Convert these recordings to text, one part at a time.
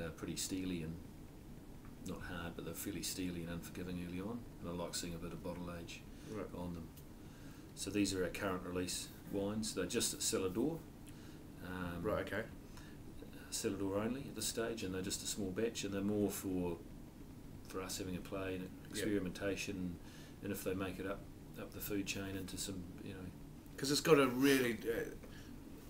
they're pretty steely and not hard, but they're fairly steely and unforgiving early on, and I like seeing a bit of bottle age on them. So these are our current release wines. They're just at cellar door. Right, okay. Cellar door only at this stage, and they're just a small batch, and they're more for us having a play and experimentation, and if they make it up the food chain into some, Because it's got a really,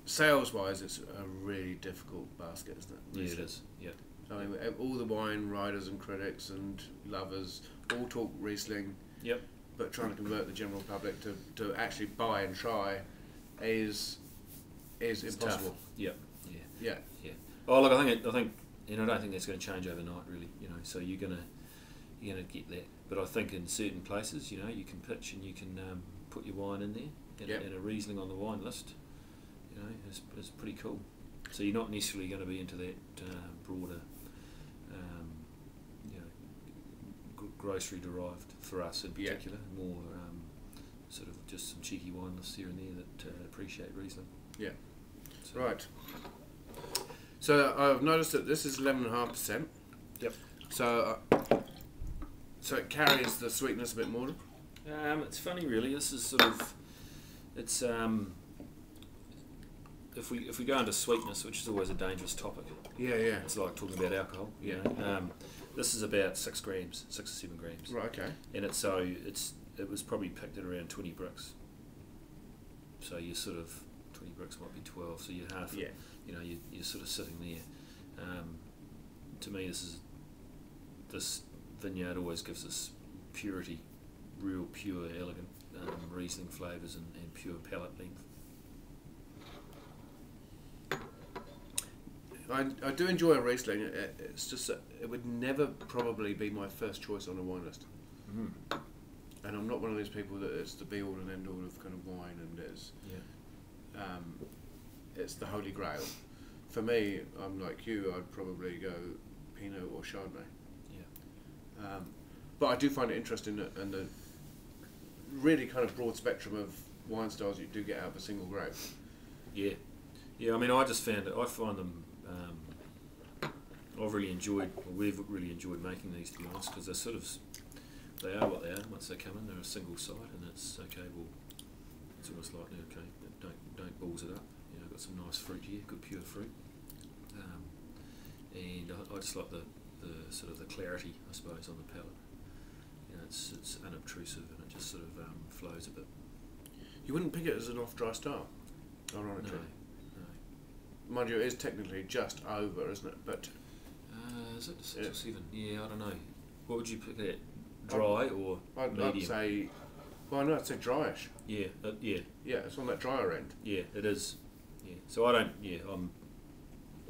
sales-wise, it's a really difficult basket, isn't it? Yeah, it is. Yeah. I mean, all the wine writers and critics and lovers all talk Riesling. Yep. But trying to convert the general public to actually buy and try is impossible. Tough. Yep. Yeah. Oh, look, I think I don't think that's going to change overnight, really. So you're gonna get that. But I think in certain places, you can pitch and you can put your wine in there, and a Riesling on the wine list, is pretty cool. So you're not necessarily going to be into that broader, grocery derived for us in particular. More sort of just some cheeky wine lists here and there that appreciate Riesling. Yeah. So, right. So I've noticed that this is 11.5%. Yep. So it carries the sweetness a bit more. It's funny, really. This is sort of, it's if we go into sweetness, which is always a dangerous topic. Yeah. It's like talking about alcohol. This is about 6 or 7 grams. Right. Okay. And it was probably picked at around 20 bricks. So you're sort of 20 bricks might be 12. So you're half. Yeah. You're sort of sitting there. To me, this vineyard always gives us purity, real pure, elegant Riesling flavours and pure palate length. I do enjoy a Riesling. It's just that it would never probably be my first choice on a wine list. Mm. And I'm not one of those people that it's the be all and end all of kind of wine, and it's the holy grail. For me, I'm like you. I'd probably go Pinot or Chardonnay. Yeah. But I do find it interesting in the really kind of broad spectrum of wine styles you do get out of a single grape. Yeah. I mean, I find them. We've really enjoyed making these, to be honest, because they are what they are. Once they come in, they're a single site, and it's okay. Well, it's almost like don't balls it up. Got some nice fruit here, good pure fruit, and I just like the sort of the clarity, I suppose, on the palate. It's unobtrusive, and it just sort of flows a bit. You wouldn't pick it as an off-dry style, ironically. No. Mind you, it is technically just over, isn't it? But is it 6 or 7? Yeah, I don't know. What would you pick it? Dry or medium? I'd say, I'd say dryish. Yeah. Yeah, it's on that drier end. Yeah, it is. Yeah. So I don't. Yeah, I'm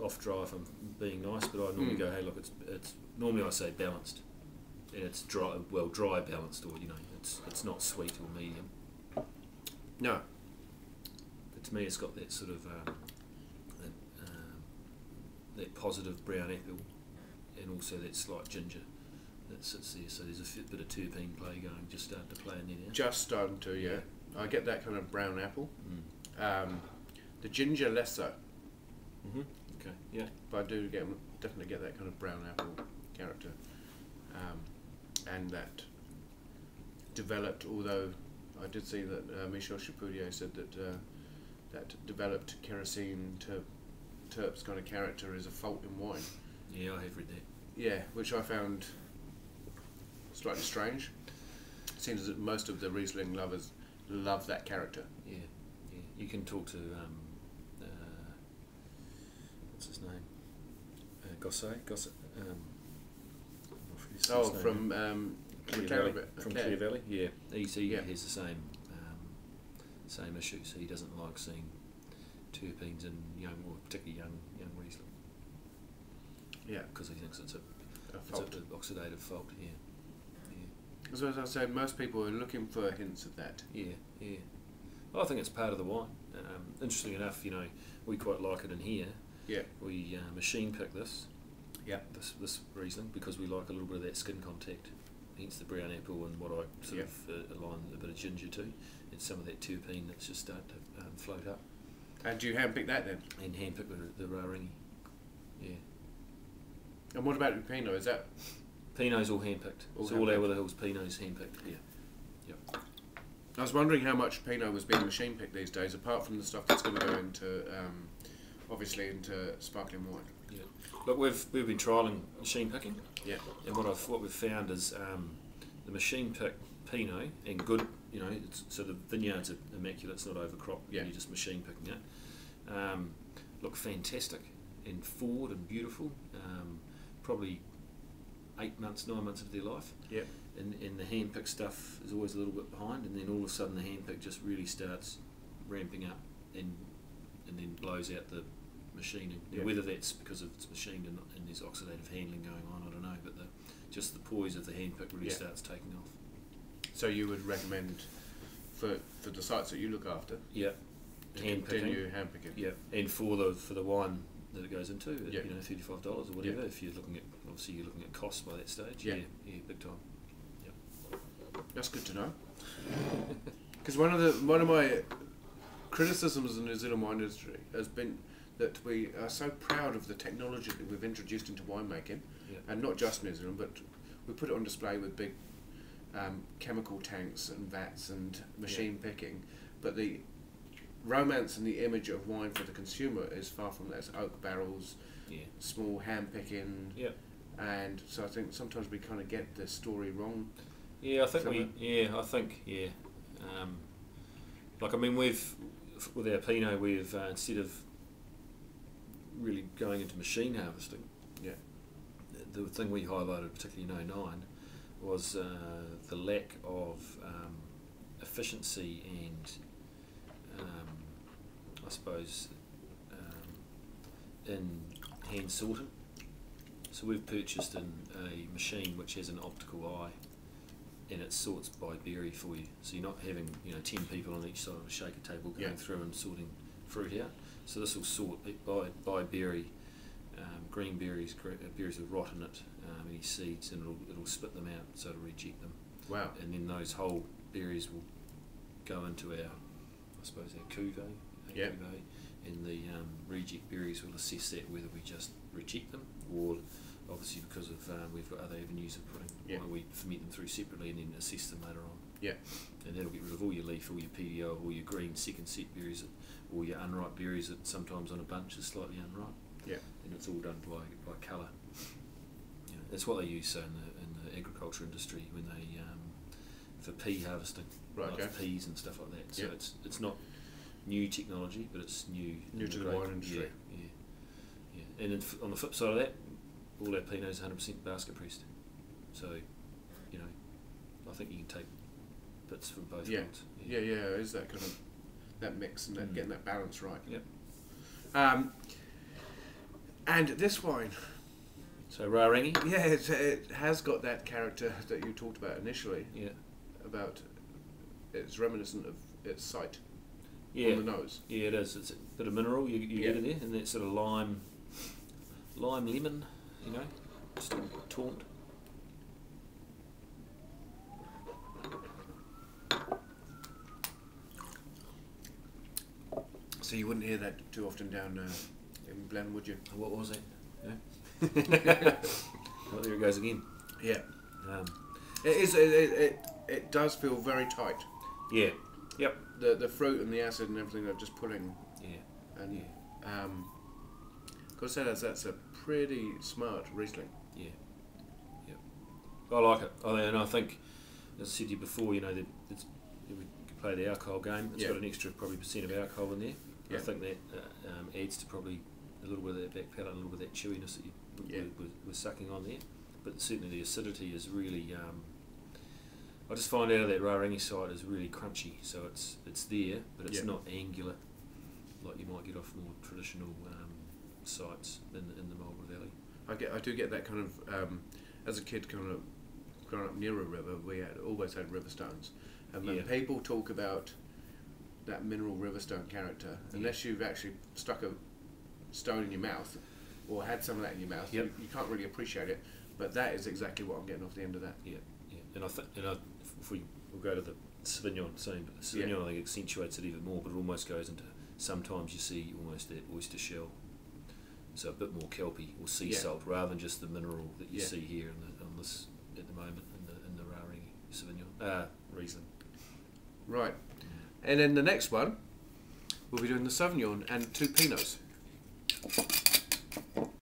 off dry if I'm being nice, but I normally go, hey, look, it's normally I say balanced, and it's dry balanced, or it's not sweet or medium. No. But to me, it's got that sort of that positive brown apple, and also that slight ginger that sits there. So there's a bit of terpene play going, just starting to play in there now. Just starting to, yeah. I get that kind of brown apple. Mm. The ginger less so. Mhm. Okay. Yeah. But I do definitely get that kind of brown apple character, and that developed. Although I did see that Michel Chapoutier said that that developed kerosene terps kind of character is a fault in wine. Yeah, I have read that. Yeah, which I found slightly strange. It seems that most of the Riesling lovers love that character. Yeah. You can talk to what's his name? Gosset. From Clear Valley. Yeah, he Yeah. has the same issue. So he doesn't like seeing terpenes in particularly young Riesling. Yeah, because he thinks it's an oxidative fault. Yeah. As I said, most people are looking for hints of that. Yeah. Well, I think it's part of the wine. Interestingly enough, we quite like it in here. Yeah. We machine pick this. Yeah. This Riesling, because we like a little bit of that skin contact. Hence the brown apple and what I sort of align a bit of ginger to, and some of that terpene that's just starting to float up. And do you hand pick that then? And hand pick the Raringi. Yeah. And what about the Pinot? Is that Pinot's all hand-picked. It's all Over the Hills Pinot's hand-picked, yeah. Yep. I was wondering how much Pinot was being machine picked these days, apart from the stuff that's going to go into, obviously, into sparkling wine. Yeah. Look, we've been trialling machine picking. Yeah. And what we've found is the machine picked Pinot and good, you know, so the vineyards are immaculate. It's not overcropped. Yeah. You're just machine picking it. Look fantastic and forward and beautiful. Probably 8 months, 9 months of their life. Yeah. And the hand-picked stuff is always a little bit behind, and then all of a sudden the hand-pick just really starts ramping up and then blows out the machining. Yeah. Whether that's because of it's machined and there's oxidative handling going on, I don't know, but just the poise of the hand-pick really starts taking off. So you would recommend for the sites that you look after? Yeah. Continue hand-picking? Yeah. And for the wine that it goes into, yeah. you know, $35 or whatever, if you're looking at, obviously you're looking at costs by that stage. Yeah, big time. That's good to know. Because one of my criticisms of the New Zealand wine industry has been that we are so proud of the technology that we've introduced into winemaking, and not just New Zealand, but we put it on display with big chemical tanks and vats and machine picking. But the romance and the image of wine for the consumer is far from that. It's oak barrels, small hand picking, and so I think sometimes we kind of get the story wrong. Yeah, I think like, I mean, with our Pinot, we've instead of really going into machine harvesting, the thing we highlighted, particularly in 09, was the lack of efficiency and, I suppose, in hand sorting. So we've purchased a machine which has an optical eye, and it sorts by berry for you. So you're not having 10 people on each side of a shaker table going through and sorting fruit out. So this will sort by berry, green berries, berries with rot in it, any seeds, and it'll spit them out, so it'll reject them. Wow. And then those whole berries will go into our cuvee, and the reject berries will assess that, whether we just reject them or, obviously, because of we've got other avenues of putting, we ferment them through separately and then assess them later on. Yeah. And that'll get rid of all your leaf, all your PDO, all your green second set berries, all your unripe berries that sometimes on a bunch is slightly unripe. Yeah. And it's all done by colour. That's what they use in the agriculture industry when they for pea harvesting, like peas and stuff like that. So it's not new technology, but it's new to the wine industry. Yeah. And on the flip side of that, all our Pinot is 100% basket pressed. So, I think you can take bits from both worlds. Yeah, is that kind of that mix and that getting that balance right. Yep. And this wine. So Rarangi? Yeah, it has got that character that you talked about initially. Yeah. About it's reminiscent of its site. On the nose. Yeah, it is. It's a bit of mineral you get in there, and that sort of lime lemon, just a taunt. So you wouldn't hear that too often down in Glen, would you? What was it? Yeah. Well, there it goes again. Yeah. It is. It does feel very tight. Yeah. Yep. The fruit and the acid and everything are just pulling. Yeah. And gotta say that's a pretty smart Riesling. Yeah. Yep. I like it. And I think, as I said to you before, we could play the alcohol game. It's got an extra probably % of alcohol in there. I think that adds to probably a little bit of that back palate, and a little bit of that chewiness that you were sucking on there. But certainly the acidity is really. I just find out of that Rarangi side is really crunchy, so it's there, but it's not angular like you might get off more traditional sites in the Marlborough Valley. I do get that kind of as a kid, kind of growing up near a river. We always had river stones, and when people talk about that mineral riverstone character, unless you've actually stuck a stone in your mouth or had some of that in your mouth, you can't really appreciate it. But that is exactly what I'm getting off the end of that. Yeah. And if we'll go to the Sauvignon scene, but the Sauvignon I think accentuates it even more, but it almost goes into, sometimes you see almost that oyster shell so a bit more kelpy or sea salt rather than just the mineral that you see here on this at the moment in the Rari Sauvignon Riesling. Right, and then the next one we'll be doing the Sauvignon and 2 Pinots.